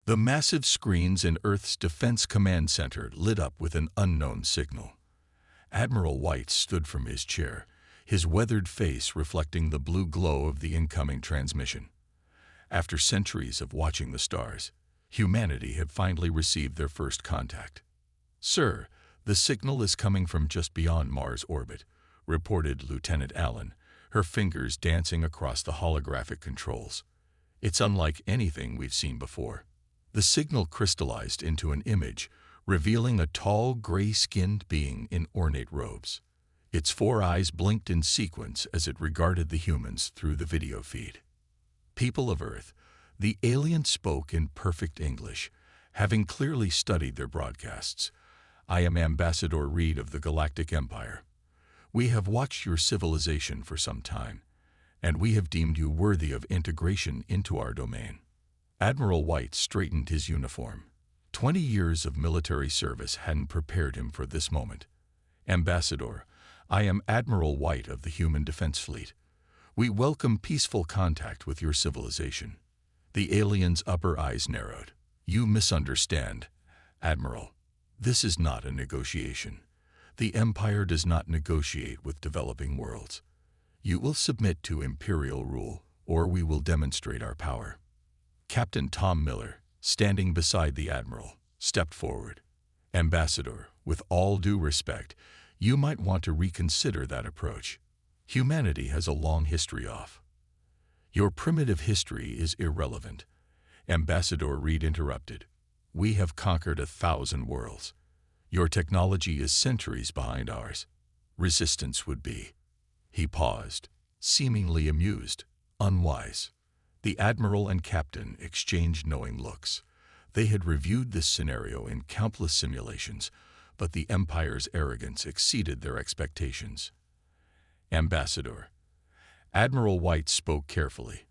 The massive screens in Earth's Defense Command Center lit up with an unknown signal. Admiral White stood from his chair, his weathered face reflecting the blue glow of the incoming transmission. After centuries of watching the stars, humanity had finally received their first contact. "Sir, the signal is coming from just beyond Mars' orbit," reported Lieutenant Allen, her fingers dancing across the holographic controls. "It's unlike anything we've seen before." The signal crystallized into an image, revealing a tall, gray-skinned being in ornate robes. Its 4 eyes blinked in sequence as it regarded the humans through the video feed. "People of Earth," the alien spoke in perfect English, having clearly studied their broadcasts. "I am Ambassador Reed of the Galactic Empire. We have watched your civilization for some time, and we have deemed you worthy of integration into our domain." Admiral White straightened his uniform. 20 years of military service hadn't prepared him for this moment. "Ambassador, I am Admiral White of the Human Defense Fleet. We welcome peaceful contact with your civilization." The alien's upper eyes narrowed. "You misunderstand, Admiral. This is not a negotiation. The Empire does not negotiate with developing worlds. You will submit to Imperial rule, or we will demonstrate our power." Captain Tom Miller, standing beside the Admiral, stepped forward. "Ambassador, with all due respect, you might want to reconsider that approach. Humanity has a long history off." "Your primitive history is irrelevant," Ambassador Reed interrupted. "We have conquered 1,000 worlds. Your technology is centuries behind ours. Resistance would be—" He paused, seemingly amused, unwise. The Admiral and Captain exchanged knowing looks. They had reviewed this scenario in countless simulations, but the Empire's arrogance exceeded their expectations. "Ambassador," Admiral White spoke carefully,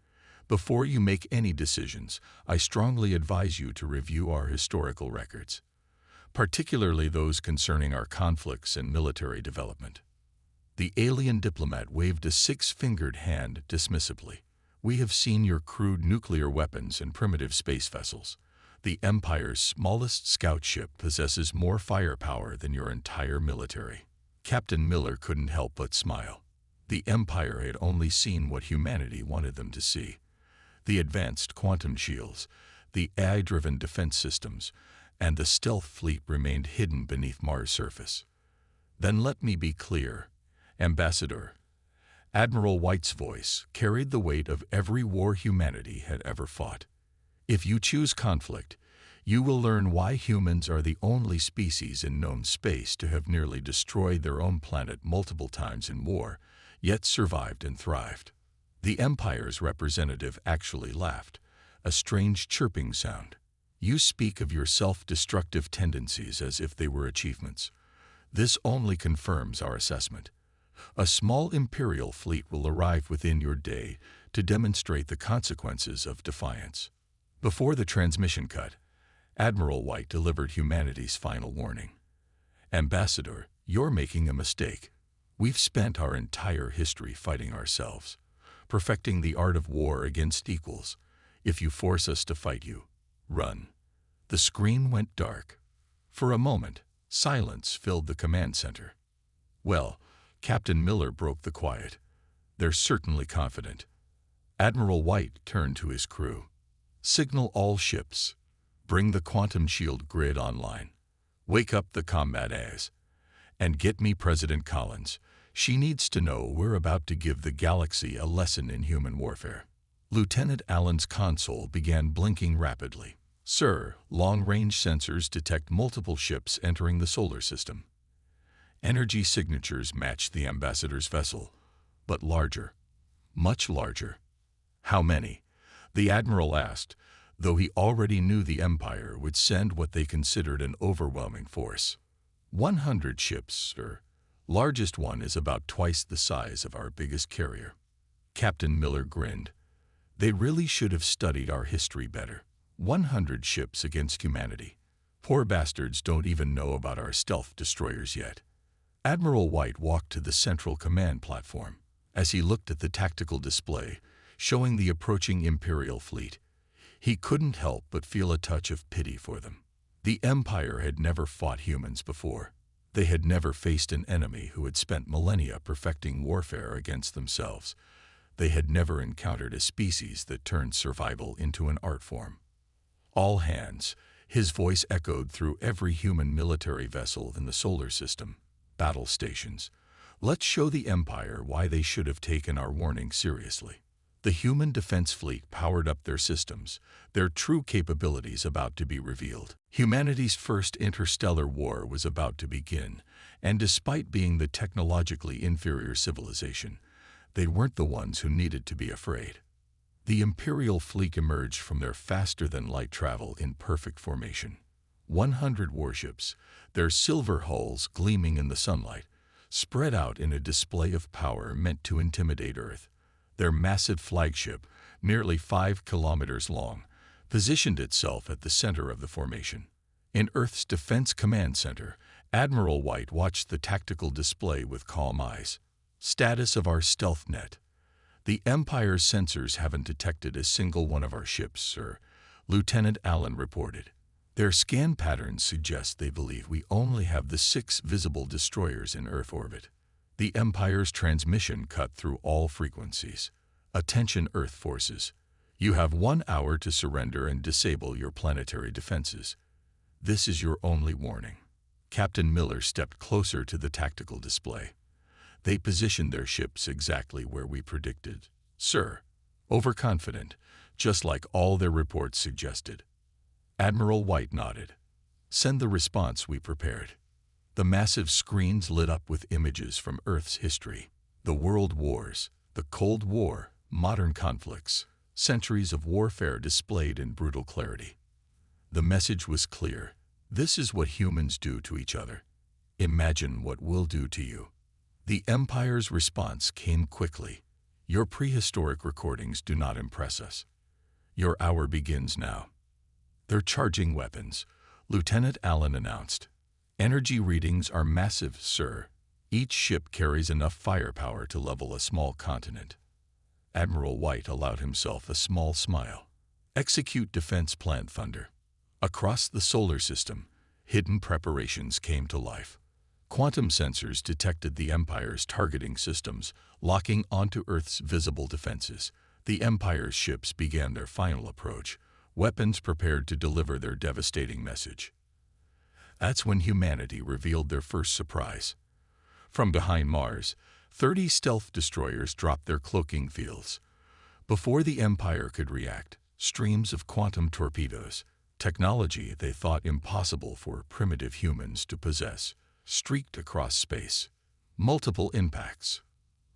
"before you make any decisions, I strongly advise you to review our historical records, particularly those concerning our conflicts and military development." The alien diplomat waved a 6-fingered hand dismissively. "We have seen your crude nuclear weapons and primitive space vessels. The Empire's smallest scout ship possesses more firepower than your entire military." Captain Miller couldn't help but smile. The Empire had only seen what humanity wanted them to see: the advanced quantum shields, the AI-driven defense systems, and the stealth fleet remained hidden beneath Mars' surface. "Then let me be clear, Ambassador." Admiral White's voice carried the weight of every war humanity had ever fought. "If you choose conflict, you will learn why humans are the only species in known space to have nearly destroyed their own planet multiple times in war, yet survived and thrived." The Empire's representative actually laughed, a strange chirping sound. "You speak of your self-destructive tendencies as if they were achievements. This only confirms our assessment. A small Imperial fleet will arrive within your day to demonstrate the consequences of defiance." Before the transmission cut, Admiral White delivered humanity's final warning. "Ambassador, you're making a mistake. We've spent our entire history fighting ourselves, perfecting the art of war against equals. If you force us to fight you, run." The screen went dark. For a moment, silence filled the command center. "Well," Captain Miller broke the quiet, "they're certainly confident." Admiral White turned to his crew. "Signal all ships. Bring the quantum shield grid online. Wake up the combat airs. And get me President Collins. She needs to know we're about to give the galaxy a lesson in human warfare." Lieutenant Allen's console began blinking rapidly. "Sir, long-range sensors detect multiple ships entering the solar system. Energy signatures match the Ambassador's vessel, but larger, much larger." "How many?" the Admiral asked, though he already knew the Empire would send what they considered an overwhelming force. 100 ships, sir. Largest one is about twice the size of our biggest carrier." Captain Miller grinned. "They really should have studied our history better. 100 ships against humanity. Poor bastards don't even know about our stealth destroyers yet." Admiral White walked to the central command platform. As he looked at the tactical display, showing the approaching Imperial fleet, He couldn't help but feel a touch of pity for them. The Empire had never fought humans before. They had never faced an enemy who had spent millennia perfecting warfare against themselves. They had never encountered a species that turned survival into an art form. All hands, his voice echoed through every human military vessel in the solar system. Battle stations. Let's show the Empire why they should have taken our warning seriously. The human defense fleet powered up their systems, their true capabilities about to be revealed. Humanity's first interstellar war was about to begin, and despite being the technologically inferior civilization, they weren't the ones who needed to be afraid. The Imperial fleet emerged from their faster-than-light travel in perfect formation. 100 warships, their silver hulls gleaming in the sunlight, spread out in a display of power meant to intimidate Earth. Their massive flagship, nearly 5 kilometers long, positioned itself at the center of the formation. In Earth's Defense Command Center, Admiral White watched the tactical display with calm eyes. Status of our stealth net. The Empire's sensors haven't detected a single one of our ships, sir, Lieutenant Allen reported. Their scan patterns suggest they believe we only have the 6 visible destroyers in Earth orbit. The Empire's transmission cut through all frequencies. Attention Earth forces. You have 1 hour to surrender and disable your planetary defenses. This is your only warning. Captain Miller stepped closer to the tactical display. They positioned their ships exactly where we predicted, sir. Overconfident, just like all their reports suggested. Admiral White nodded. Send the response we prepared. The massive screens lit up with images from Earth's history. The world wars, the Cold War, modern conflicts, centuries of warfare displayed in brutal clarity. The message was clear. This is what humans do to each other. Imagine what we'll do to you. The Empire's response came quickly. Your prehistoric recordings do not impress us. Your hour begins now. They're charging weapons, Lieutenant Allen announced. Energy readings are massive, sir. Each ship carries enough firepower to level a small continent. Admiral White allowed himself a small smile. Execute Defense Plan Thunder. Across the solar system, hidden preparations came to life. Quantum sensors detected the Empire's targeting systems, locking onto Earth's visible defenses. The Empire's ships began their final approach, weapons prepared to deliver their devastating message. That's when humanity revealed their first surprise. From behind Mars, 30 stealth destroyers dropped their cloaking fields. Before the Empire could react, streams of quantum torpedoes, technology they thought impossible for primitive humans to possess, streaked across space. Multiple impacts.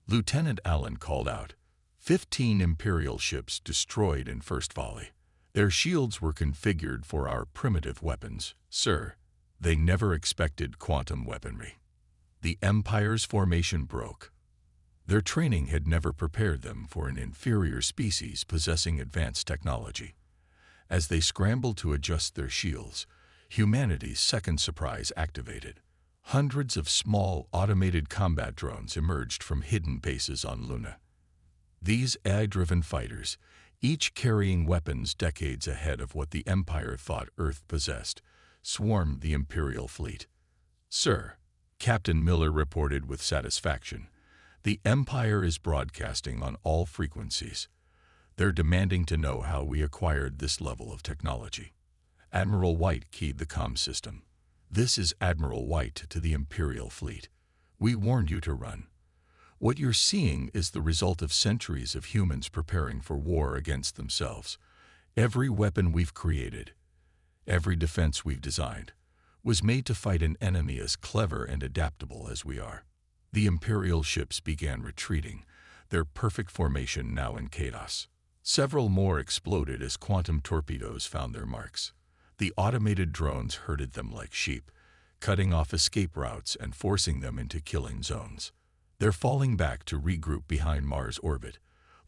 Lieutenant Allen called out. 15 Imperial ships destroyed in first volley. Their shields were configured for our primitive weapons, sir. They never expected quantum weaponry. The Empire's formation broke. Their training had never prepared them for an inferior species possessing advanced technology. As they scrambled to adjust their shields, humanity's second surprise activated. Hundreds of small, automated combat drones emerged from hidden bases on Luna. These AI-driven fighters, each carrying weapons decades ahead of what the Empire thought Earth possessed, swarmed the Imperial fleet. Sir, Captain Miller reported with satisfaction, the Empire is broadcasting on all frequencies. They're demanding to know how we acquired this level of technology. Admiral White keyed the comm system. This is Admiral White to the Imperial fleet. We warned you to run. What you're seeing is the result of centuries of humans preparing for war against themselves. Every weapon we've created, every defense we've designed, was made to fight an enemy as clever and adaptable as we are. The Imperial ships began retreating, their perfect formation now in chaos. Several more exploded as quantum torpedoes found their marks. The automated drones herded them like sheep, cutting off escape routes and forcing them into killing zones. They're falling back to regroup behind Mars orbit,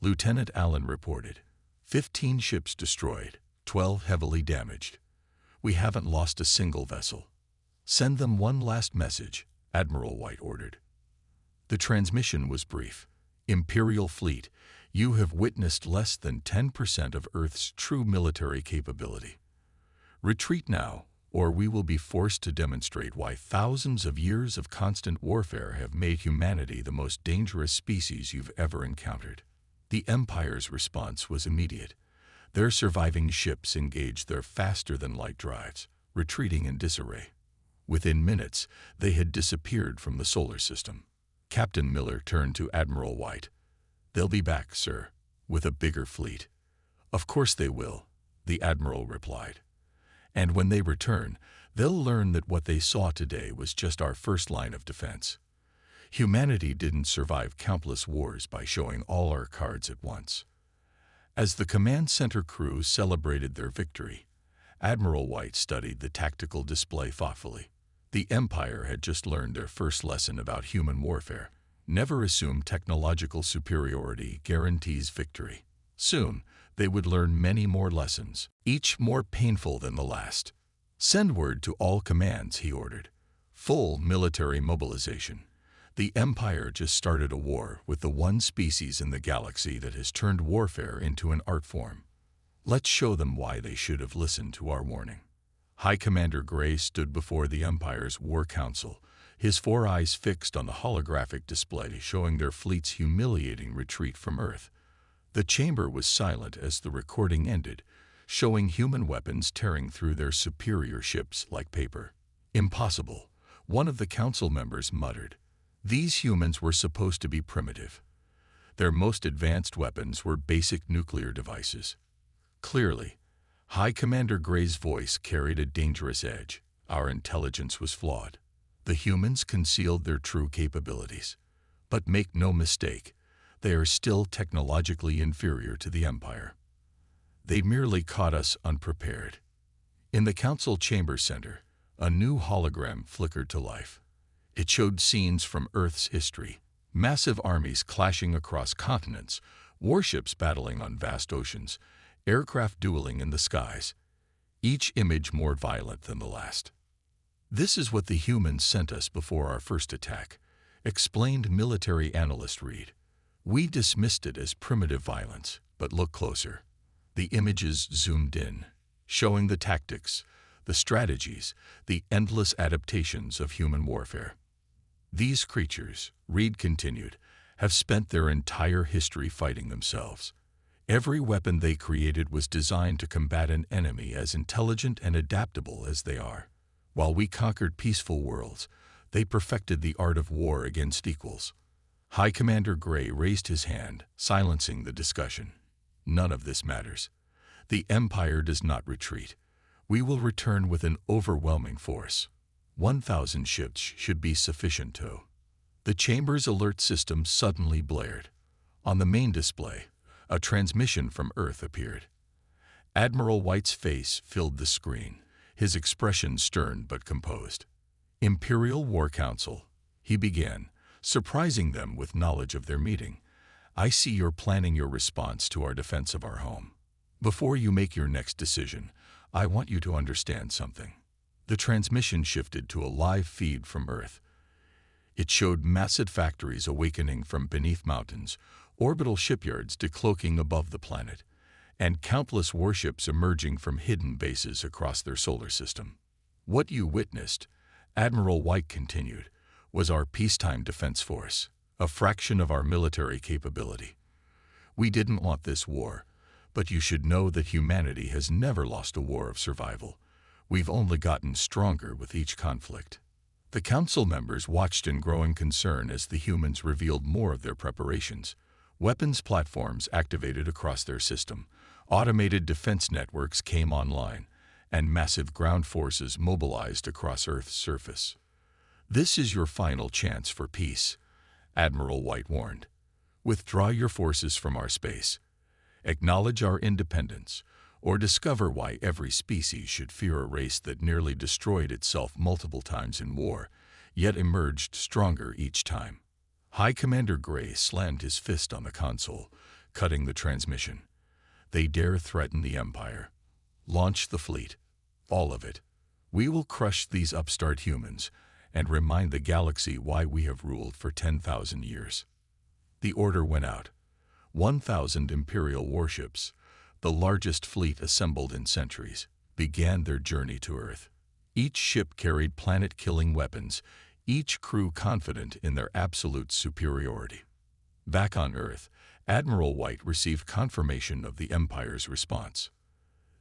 Lieutenant Allen reported. 15 ships destroyed, 12 heavily damaged. We haven't lost a single vessel. Send them one last message, Admiral White ordered. The transmission was brief. Imperial fleet, You have witnessed less than 10% of Earth's true military capability. Retreat now, or we will be forced to demonstrate why thousands of years of constant warfare have made humanity the most dangerous species you've ever encountered." The Empire's response was immediate. Their surviving ships engaged their faster-than-light drives, retreating in disarray. Within minutes, they had disappeared from the solar system. Captain Miller turned to Admiral White. "They'll be back, sir, with a bigger fleet." "Of course they will," the Admiral replied. "And when they return, they'll learn that what they saw today was just our first line of defense. Humanity didn't survive countless wars by showing all our cards at once." As the command center crew celebrated their victory, Admiral White studied the tactical display thoughtfully. The Empire had just learned their first lesson about human warfare. Never assume technological superiority guarantees victory. Soon, they would learn many more lessons, each more painful than the last. "Send word to all commands," he ordered. "Full military mobilization. The Empire just started a war with the one species in the galaxy that has turned warfare into an art form. Let's show them why they should have listened to our warning." High Commander Gray stood before the Empire's War Council, his four eyes fixed on the holographic display showing their fleet's humiliating retreat from Earth. The chamber was silent as the recording ended, showing human weapons tearing through their superior ships like paper. "Impossible," one of the council members muttered. These humans were supposed to be primitive. Their most advanced weapons were basic nuclear devices. Clearly, High Commander Gray's voice carried a dangerous edge. "Our intelligence was flawed. The humans concealed their true capabilities. But make no mistake, they are still technologically inferior to the Empire. They merely caught us unprepared." In the council chamber center, a new hologram flickered to life. It showed scenes from Earth's history, massive armies clashing across continents, warships battling on vast oceans, aircraft dueling in the skies, each image more violent than the last. "This is what the humans sent us before our first attack," explained military analyst Reed. "We dismissed it as primitive violence, but look closer." The images zoomed in, showing the tactics, the strategies, the endless adaptations of human warfare. "These creatures," Reed continued, "have spent their entire history fighting themselves. Every weapon they created was designed to combat an enemy as intelligent and adaptable as they are. While we conquered peaceful worlds, they perfected the art of war against equals." High Commander Gray raised his hand, silencing the discussion. "None of this matters. The Empire does not retreat. We will return with an overwhelming force. 1,000 ships should be sufficient to." The chamber's alert system suddenly blared. On the main display, a transmission from Earth appeared. Admiral White's face filled the screen, his expression stern but composed. "Imperial War Council," he began, surprising them with knowledge of their meeting. "I see you're planning your response to our defense of our home. Before you make your next decision, I want you to understand something." The transmission shifted to a live feed from Earth. It showed massive factories awakening from beneath mountains, orbital shipyards decloaking above the planet, and countless warships emerging from hidden bases across their solar system. "What you witnessed," Admiral White continued, "was our peacetime defense force, a fraction of our military capability. We didn't want this war, but you should know that humanity has never lost a war of survival. We've only gotten stronger with each conflict." The council members watched in growing concern as the humans revealed more of their preparations. Weapons platforms activated across their system, automated defense networks came online, and massive ground forces mobilized across Earth's surface. "This is your final chance for peace," Admiral White warned. "Withdraw your forces from our space. Acknowledge our independence, or discover why every species should fear a race that nearly destroyed itself multiple times in war, yet emerged stronger each time." High Commander Gray slammed his fist on the console, cutting the transmission. "They dare threaten the Empire. Launch the fleet. All of it. We will crush these upstart humans and remind the galaxy why we have ruled for 10,000 years." The order went out. 1,000 Imperial warships, the largest fleet assembled in centuries, began their journey to Earth. Each ship carried planet-killing weapons, each crew confident in their absolute superiority. Back on Earth, Admiral White received confirmation of the Empire's response.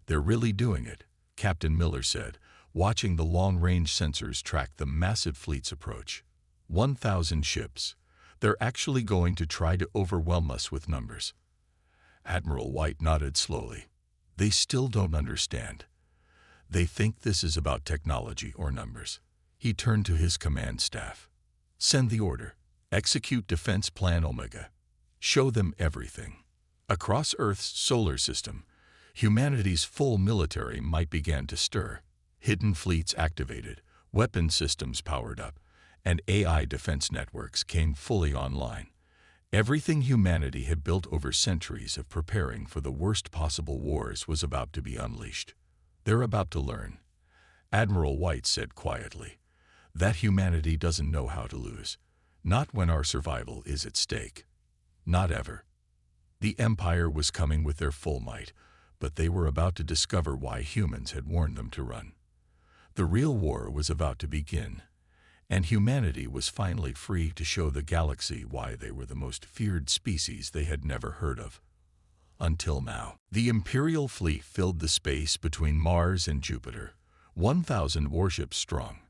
"They're really doing it," Captain Miller said, watching the long-range sensors track the massive fleet's approach. 1,000 ships. They're actually going to try to overwhelm us with numbers. Admiral White nodded slowly. They still don't understand. They think this is about technology or numbers. He turned to his command staff. "Send the order. Execute Defense Plan Omega. Show them everything." Across Earth's solar system, humanity's full military might begin to stir. Hidden fleets activated, weapon systems powered up, and AI defense networks came fully online. Everything humanity had built over centuries of preparing for the worst possible wars was about to be unleashed. "They're about to learn," Admiral White said quietly, "that humanity doesn't know how to lose. Not when our survival is at stake. Not ever." The Empire was coming with their full might, but they were about to discover why humans had warned them to run. The real war was about to begin, and humanity was finally free to show the galaxy why they were the most feared species they had never heard of. Until now, the Imperial fleet filled the space between Mars and Jupiter, 1,000 warships strong.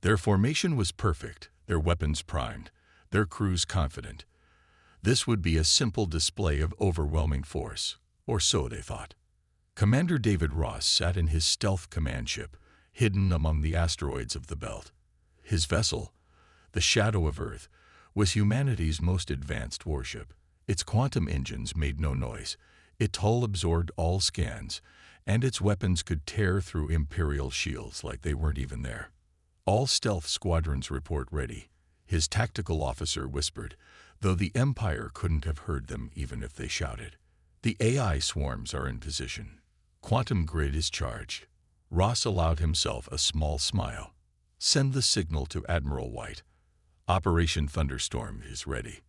Their formation was perfect, their weapons primed, their crews confident. This would be a simple display of overwhelming force, or so they thought. Commander David Ross sat in his stealth command ship, hidden among the asteroids of the belt. His vessel, the Shadow of Earth, was humanity's most advanced warship. Its quantum engines made no noise, its hull absorbed all scans, and its weapons could tear through Imperial shields like they weren't even there. "All stealth squadrons report ready," his tactical officer whispered, though the Empire couldn't have heard them even if they shouted. "The AI swarms are in position. Quantum grid is charged." Ross allowed himself a small smile. "Send the signal to Admiral White. Operation Thunderstorm is ready."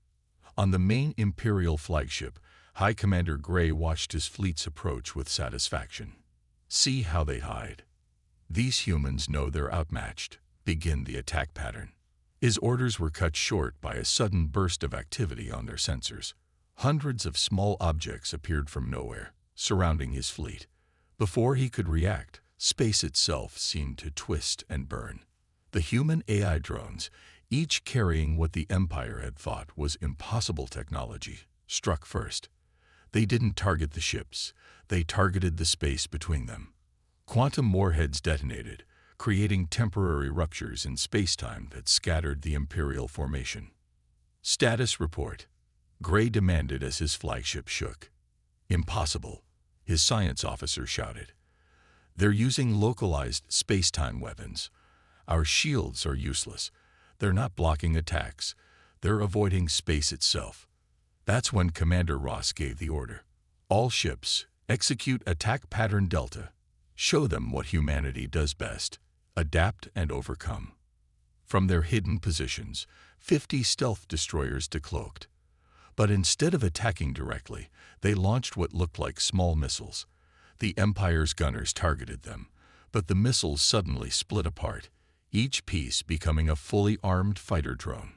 On the main Imperial flagship, High Commander Gray watched his fleet's approach with satisfaction. "See how they hide. These humans know they're outmatched. Begin the attack pattern." His orders were cut short by a sudden burst of activity on their sensors. Hundreds of small objects appeared from nowhere, surrounding his fleet. Before he could react, space itself seemed to twist and burn. The human AI drones, each carrying what the Empire had thought was impossible technology, struck first. They didn't target the ships, they targeted the space between them. Quantum warheads detonated, creating temporary ruptures in spacetime that scattered the Imperial formation. "Status report," Gray demanded as his flagship shook. "Impossible," his science officer shouted. "They're using localized spacetime weapons. Our shields are useless. They're not blocking attacks. They're avoiding space itself." That's when Commander Ross gave the order. "All ships, execute attack pattern Delta. Show them what humanity does best. Adapt and overcome." From their hidden positions, 50 stealth destroyers decloaked. But instead of attacking directly, they launched what looked like small missiles. The Empire's gunners targeted them, but the missiles suddenly split apart, each piece becoming a fully armed fighter drone.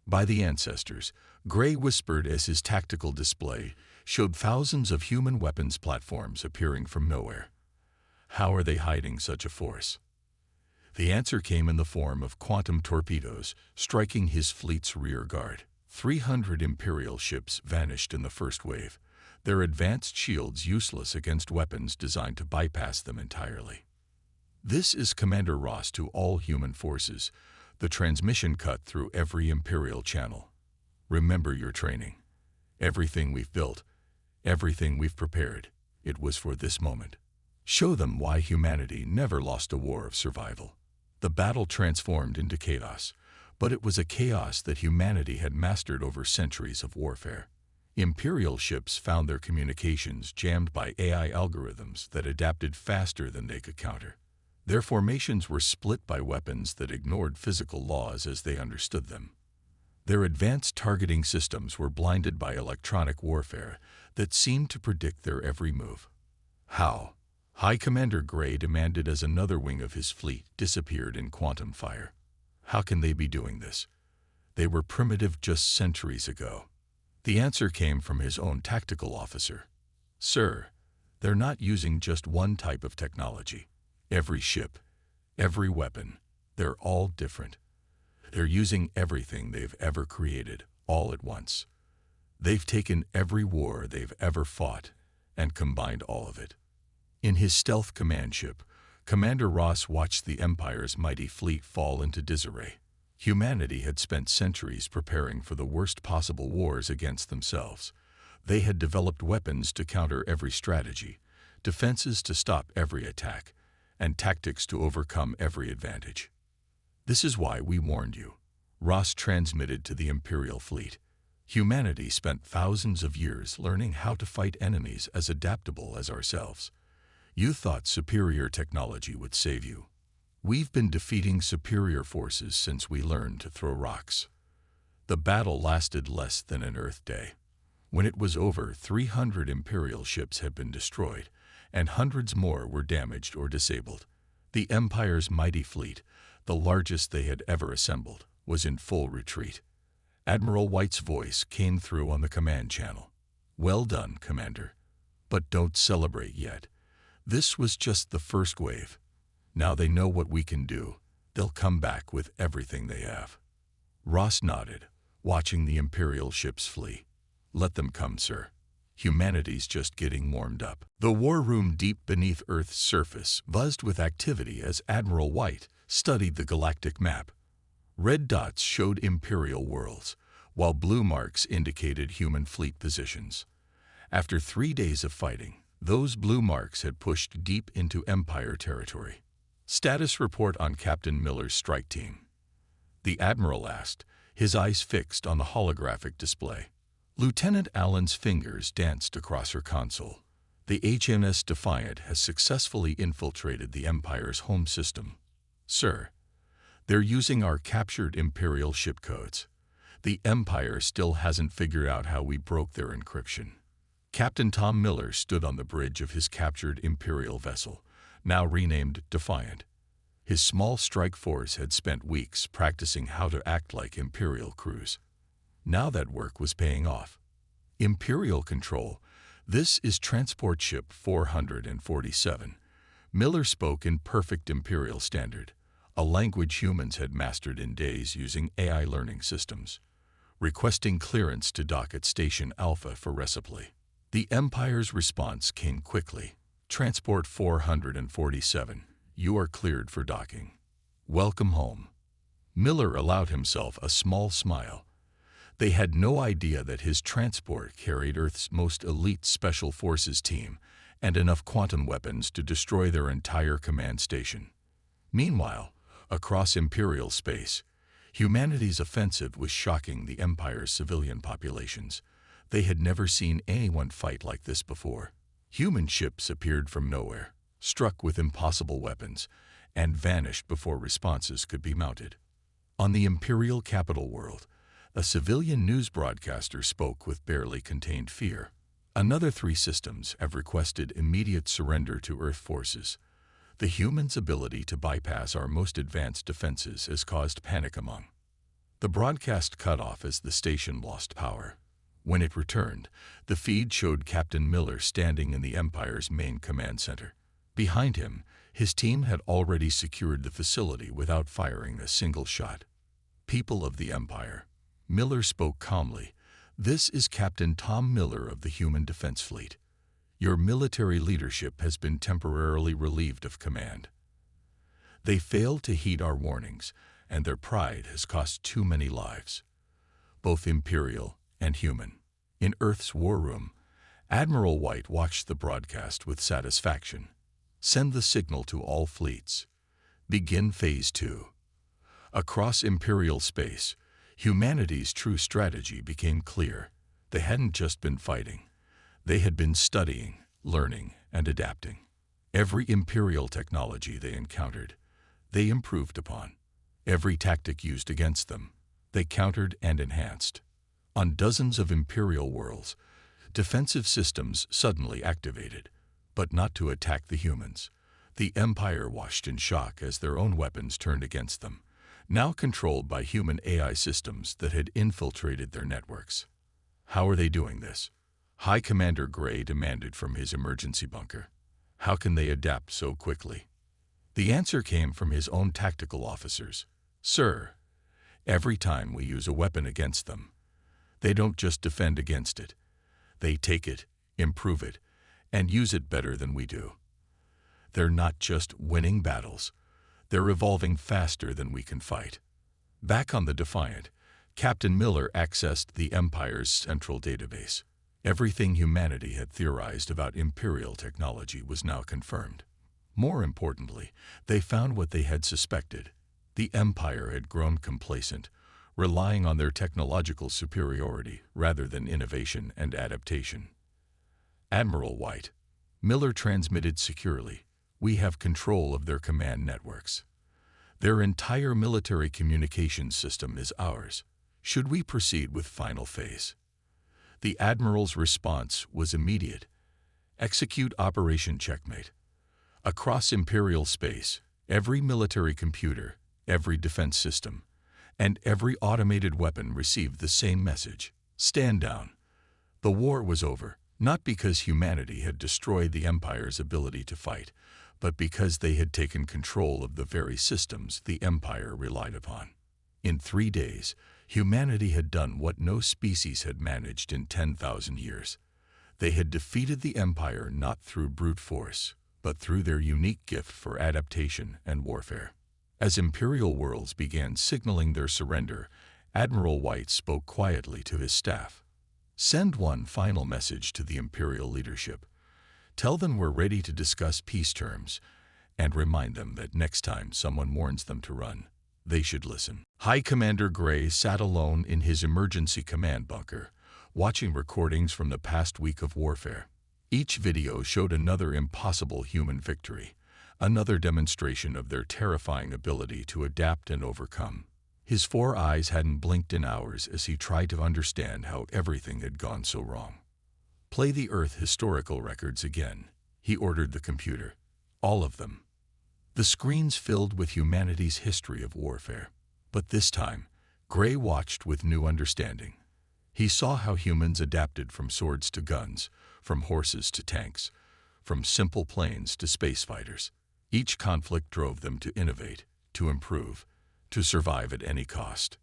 "By the ancestors," Gray whispered as his tactical display showed thousands of human weapons platforms appearing from nowhere. "How are they hiding such a force?" The answer came in the form of quantum torpedoes striking his fleet's rear guard. 300 Imperial ships vanished in the first wave, their advanced shields useless against weapons designed to bypass them entirely. "This is Commander Ross to all human forces," the transmission cut through every Imperial channel. "Remember your training. Everything we've built, everything we've prepared, it was for this moment. Show them why humanity never lost a war of survival." The battle transformed into chaos, but it was a chaos that humanity had mastered over centuries of warfare. Imperial ships found their communications jammed by AI algorithms that adapted faster than they could counter. Their formations were split by weapons that ignored physical laws as they understood them. Their advanced targeting systems were blinded by electronic warfare that seemed to predict their every move. How? High Commander Gray demanded as another wing of his fleet disappeared in quantum fire. How can they be doing this? They were primitive just centuries ago. The answer came from his own tactical officer. Sir, they're not using just one type of technology. Every ship, every weapon, they're all different. They're using everything they've ever created, all at once. They've taken every war they've ever fought and combined all of it. In his stealth command ship, Commander Ross watched the Empire's mighty fleet fall into disarray. Humanity had spent centuries preparing for the worst possible wars against themselves. They had developed weapons to counter every strategy, defenses to stop every attack, and tactics to overcome every advantage. This is why we warned you, Ross transmitted to the Imperial fleet. Humanity spent thousands of years learning how to fight enemies as adaptable as ourselves. You thought superior technology would save you. We've been defeating superior forces since we learned to throw rocks. The battle lasted less than an Earth day. When it was over, 300 Imperial ships had been destroyed, and hundreds more were damaged or disabled. The Empire's mighty fleet, the largest they had ever assembled, was in full retreat. Admiral White's voice came through on the command channel. Well done, Commander. But don't celebrate yet. This was just the first wave. Now they know what we can do. They'll come back with everything they have. Ross nodded, watching the Imperial ships flee. Let them come, sir. Humanity's just getting warmed up. The war room deep beneath Earth's surface buzzed with activity as Admiral White studied the galactic map. Red dots showed Imperial worlds, while blue marks indicated human fleet positions. After 3 days of fighting, those blue marks had pushed deep into Empire territory. Status report on Captain Miller's strike team. The Admiral asked, his eyes fixed on the holographic display. Lieutenant Allen's fingers danced across her console. The HMS Defiant has successfully infiltrated the Empire's home system. Sir, they're using our captured Imperial ship codes. The Empire still hasn't figured out how we broke their encryption. Captain Tom Miller stood on the bridge of his captured Imperial vessel, now renamed Defiant. His small strike force had spent weeks practicing how to act like Imperial crews. Now that work was paying off. Imperial Control, this is Transport Ship 447. Miller spoke in perfect Imperial Standard, a language humans had mastered in days using AI learning systems. Requesting clearance to dock at Station Alpha for resupply. The Empire's response came quickly. Transport 447, you are cleared for docking. Welcome home. Miller allowed himself a small smile. They had no idea that his transport carried Earth's most elite Special Forces team and enough quantum weapons to destroy their entire command station. Meanwhile, across Imperial space, humanity's offensive was shocking the Empire's civilian populations. They had never seen anyone fight like this before. Human ships appeared from nowhere, struck with impossible weapons, and vanished before responses could be mounted. On the Imperial capital world, a civilian news broadcaster spoke with barely contained fear. Another 3 systems have requested immediate surrender to Earth forces. The humans' ability to bypass our most advanced defenses has caused panic among. The broadcast cut off as the station lost power. When it returned, the feed showed Captain Miller standing in the Empire's main command center. Behind him, his team had already secured the facility without firing a single shot. People of the Empire, Miller spoke calmly. This is Captain Tom Miller of the Human Defense Fleet. Your military leadership has been temporarily relieved of command. They failed to heed our warnings, and their pride has cost too many lives, both Imperial and human. In Earth's war room, Admiral White watched the broadcast with satisfaction. Send the signal to all fleets. Begin Phase 2. Across Imperial space, humanity's true strategy became clear. They hadn't just been fighting. They had been studying, learning, and adapting. Every Imperial technology they encountered, they improved upon. Every tactic used against them, They countered and enhanced. On dozens of Imperial worlds, defensive systems suddenly activated, but not to attack the humans. The Empire watched in shock as their own weapons turned against them, now controlled by human AI systems that had infiltrated their networks. How are they doing this? High Commander Gray demanded from his emergency bunker. How can they adapt so quickly? The answer came from his own tactical officers. Sir, every time we use a weapon against them, they don't just defend against it. They take it, improve it, and use it better than we do. They're not just winning battles. They're evolving faster than we can fight. Back on the Defiant, Captain Miller accessed the Empire's central database. Everything humanity had theorized about Imperial technology was now confirmed. More importantly, they found what they had suspected. The Empire had grown complacent, relying on their technological superiority rather than innovation and adaptation. Admiral White, Miller transmitted securely, "We have control of their command networks. Their entire military communications system is ours. Should we proceed with final phase?" The Admiral's response was immediate. Execute Operation Checkmate. Across Imperial space, every military computer, every defense system, and every automated weapon received the same message: stand down. The war was over, not because humanity had destroyed the Empire's ability to fight, but because they had taken control of the very systems the Empire relied upon. In 3 days, humanity had done what no species had managed in 10,000 years. They had defeated the Empire not through brute force, but through their unique gift for adaptation and warfare. As Imperial worlds began signaling their surrender, Admiral White spoke quietly to his staff. "Send one final message to the Imperial leadership. Tell them we're ready to discuss peace terms, and remind them that next time someone warns them to run, they should listen." High Commander Gray sat alone in his emergency command bunker, watching recordings from the past week of warfare. Each video showed another impossible human victory, another demonstration of their terrifying ability to adapt and overcome. His 4 eyes hadn't blinked in hours as he tried to understand how everything had gone so wrong. "Play the Earth historical records again," he ordered the computer. "All of them." The screens filled with humanity's history of warfare. But this time, Gray watched with new understanding. He saw how humans adapted from swords to guns, from horses to tanks, from simple planes to space fighters. Each conflict drove them to innovate, to improve, to survive at any cost.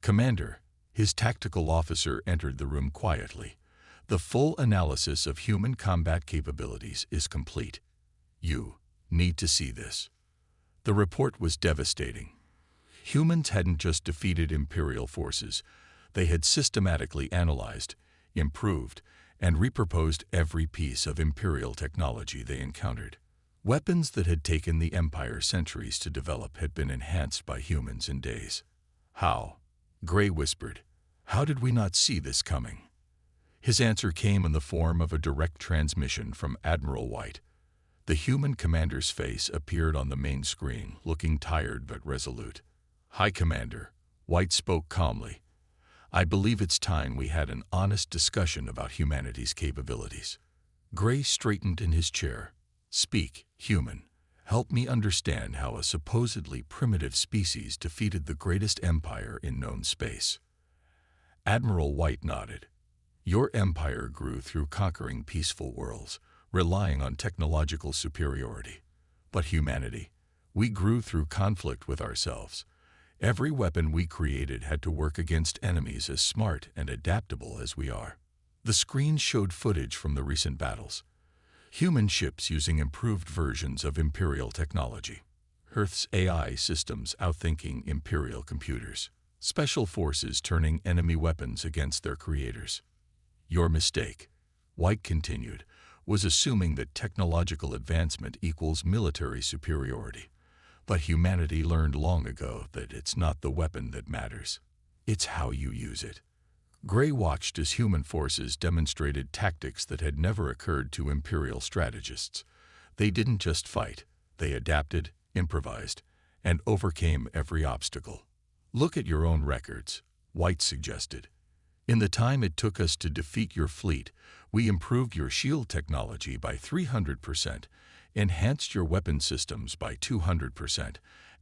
"Commander," his tactical officer entered the room quietly, "the full analysis of human combat capabilities is complete. You need to see this." The report was devastating. Humans hadn't just defeated Imperial forces. They had systematically analyzed, improved, and reproposed every piece of Imperial technology they encountered. Weapons that had taken the Empire centuries to develop had been enhanced by humans in days. "How?" Gray whispered. "How did we not see this coming?" His answer came in the form of a direct transmission from Admiral White. The human commander's face appeared on the main screen, looking tired but resolute. "High Commander," White spoke calmly, "I believe it's time we had an honest discussion about humanity's capabilities." Gray straightened in his chair. "Speak, human. Help me understand how a supposedly primitive species defeated the greatest empire in known space." Admiral White nodded. "Your empire grew through conquering peaceful worlds, relying on technological superiority. But humanity, we grew through conflict with ourselves. Every weapon we created had to work against enemies as smart and adaptable as we are." The screen showed footage from the recent battles. Human ships using improved versions of Imperial technology. Earth's AI systems outthinking Imperial computers. Special forces turning enemy weapons against their creators. "Your mistake," White continued, "was assuming that technological advancement equals military superiority. But humanity learned long ago that it's not the weapon that matters. It's how you use it." Gray watched as human forces demonstrated tactics that had never occurred to Imperial strategists. They didn't just fight, they adapted, improvised, and overcame every obstacle. Look at your own records, White suggested. In the time it took us to defeat your fleet, we improved your shield technology by 300%, enhanced your weapon systems by 200%,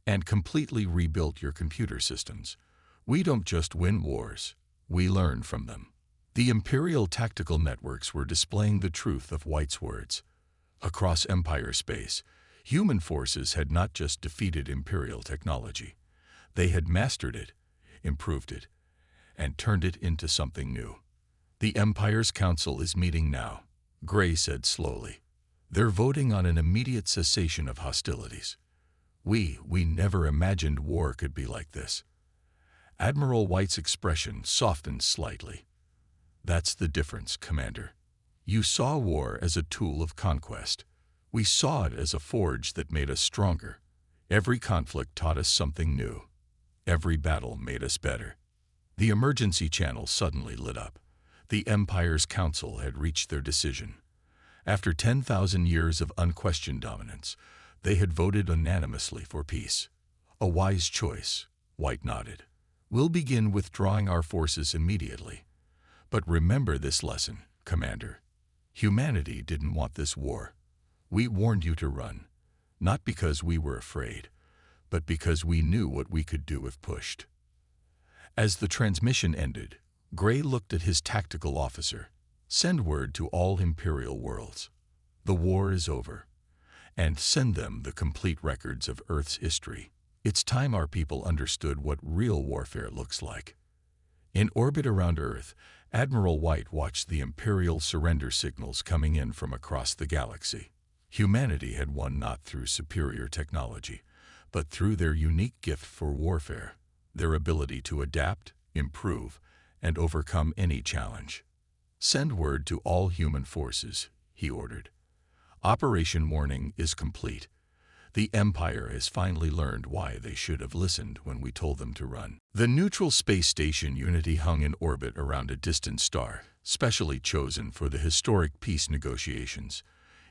and completely rebuilt your computer systems. We don't just win wars, we learn from them. The Imperial tactical networks were displaying the truth of White's words. Across Empire space, human forces had not just defeated Imperial technology. They had mastered it, improved it, and turned it into something new. The Empire's Council is meeting now, Gray said slowly. They're voting on an immediate cessation of hostilities. We never imagined war could be like this. Admiral White's expression softened slightly. That's the difference, Commander. You saw war as a tool of conquest. We saw it as a forge that made us stronger. Every conflict taught us something new. Every battle made us better. The emergency channel suddenly lit up. The Empire's Council had reached their decision. After 10,000 years of unquestioned dominance, they had voted unanimously for peace. A wise choice, White nodded. We'll begin withdrawing our forces immediately. But remember this lesson, Commander. Humanity didn't want this war. We warned you to run, not because we were afraid, but because we knew what we could do if pushed. As the transmission ended, Gray looked at his tactical officer. Send word to all Imperial worlds. The war is over. And send them the complete records of Earth's history. It's time our people understood what real warfare looks like. In orbit around Earth, Admiral White watched the Imperial surrender signals coming in from across the galaxy. Humanity had won not through superior technology, but through their unique gift for warfare, their ability to adapt, improve, and overcome any challenge. Send word to all human forces, he ordered. Operation Warning is complete. The Empire has finally learned why they should have listened when we told them to run. The neutral space station Unity hung in orbit around a distant star, specially chosen for the historic peace negotiations.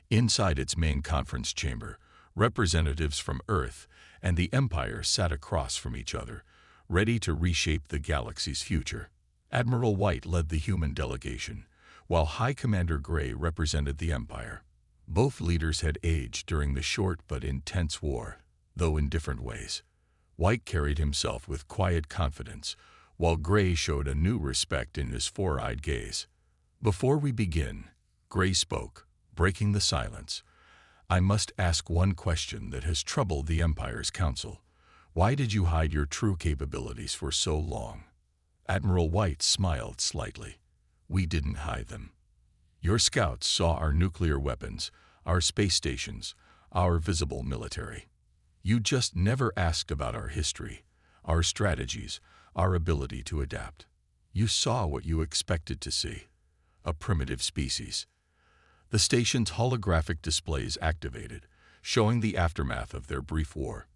Inside its main conference chamber, representatives from Earth and the Empire sat across from each other, ready to reshape the galaxy's future. Admiral White led the human delegation, while High Commander Gray represented the Empire. Both leaders had aged during the short but intense war, though in different ways. White carried himself with quiet confidence, while Gray showed a new respect in his four-eyed gaze. Before we begin, Gray spoke, breaking the silence. I must ask one question that has troubled the Empire's Council. Why did you hide your true capabilities for so long? Admiral White smiled slightly. We didn't hide them. Your scouts saw our nuclear weapons, our space stations, our visible military. You just never asked about our history, our strategies, our ability to adapt. You saw what you expected to see, a primitive species. The station's holographic displays activated, showing the aftermath of their brief war.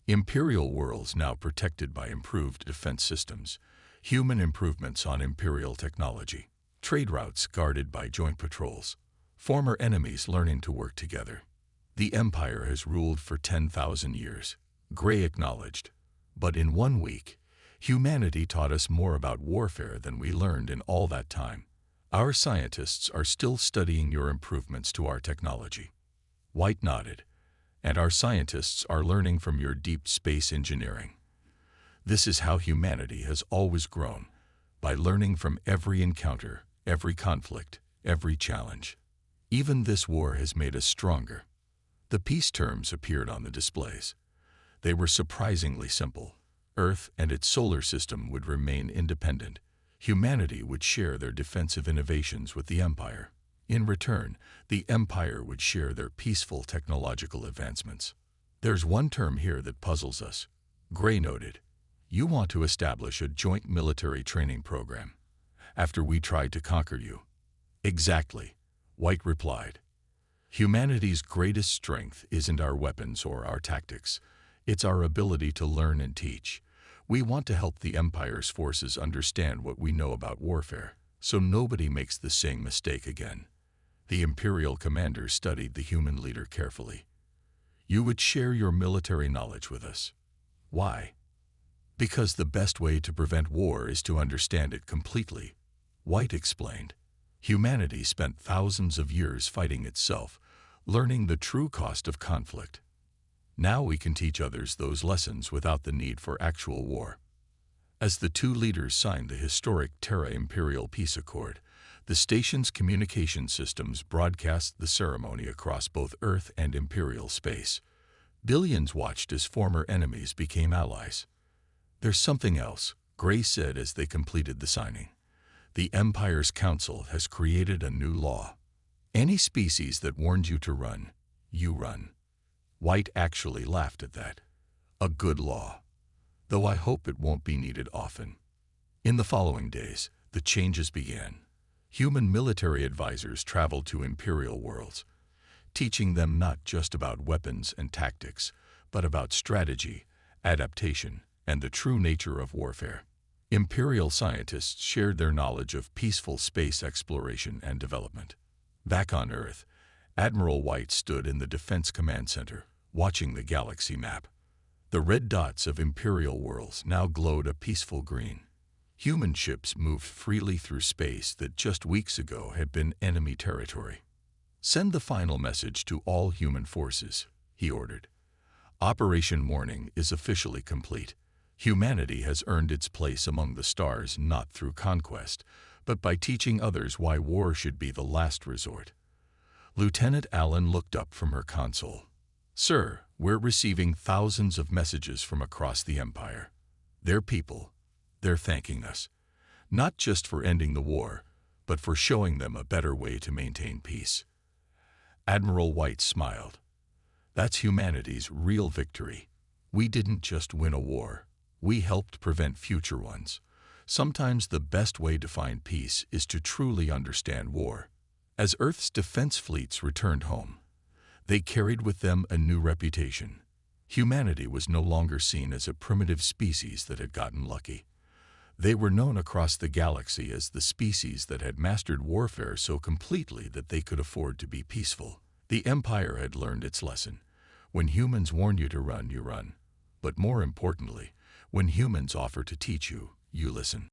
Imperial worlds now protected by improved defense systems, human improvements on Imperial technology. Trade routes guarded by joint patrols, former enemies learning to work together. The Empire has ruled for 10,000 years, Gray acknowledged. But in 1 week, humanity taught us more about warfare than we learned in all that time. Our scientists are still studying your improvements to our technology. White nodded. And our scientists are learning from your deep space engineering. This is how humanity has always grown, by learning from every encounter, every conflict, every challenge. Even this war has made us stronger. The peace terms appeared on the displays. They were surprisingly simple. Earth and its solar system would remain independent. Humanity would share their defensive innovations with the Empire. In return, the Empire would share their peaceful technological advancements. There's one term here that puzzles us, Gray noted. You want to establish a joint military training program. After we tried to conquer you. Exactly, White replied. Humanity's greatest strength isn't our weapons or our tactics. It's our ability to learn and teach. We want to help the Empire's forces understand what we know about warfare, so nobody makes the same mistake again. The Imperial commander studied the human leader carefully. You would share your military knowledge with us. Why? Because the best way to prevent war is to understand it completely, White explained. Humanity spent thousands of years fighting itself, learning the true cost of conflict. Now we can teach others those lessons without the need for actual war. As the two leaders signed the historic Terra Imperial Peace Accord, the station's communication systems broadcast the ceremony across both Earth and Imperial space. Billions watched as former enemies became allies. "There's something else," Gray said as they completed the signing. "The Empire's Council has created a new law. Any species that warns you to run, you run." White actually laughed at that. A good law. Though I hope it won't be needed often. In the following days, the changes began. Human military advisors traveled to Imperial worlds, teaching them not just about weapons and tactics, but about strategy, adaptation, and the true nature of warfare. Imperial scientists shared their knowledge of peaceful space exploration and development. Back on Earth, Admiral White stood in the Defense Command Center, watching the galaxy map. The red dots of Imperial worlds now glowed a peaceful green. Human ships moved freely through space that just weeks ago had been enemy territory. "Send the final message to all human forces," he ordered. "Operation Morning is officially complete. Humanity has earned its place among the stars not through conquest, but by teaching others why war should be the last resort." Lieutenant Allen looked up from her console. "Sir, we're receiving thousands of messages from across the Empire. They're people. They're thanking us, not just for ending the war, but for showing them a better way to maintain peace." Admiral White smiled. "That's humanity's real victory. We didn't just win a war. We helped prevent future ones. Sometimes the best way to find peace is to truly understand war." As Earth's defense fleets returned home, they carried with them a new reputation. Humanity was no longer seen as a primitive species that had gotten lucky. They were known across the galaxy as the species that had mastered warfare so completely that they could afford to be peaceful. The Empire had learned its lesson. When humans warn you to run, you run. But more importantly, when humans offer to teach you, you listen.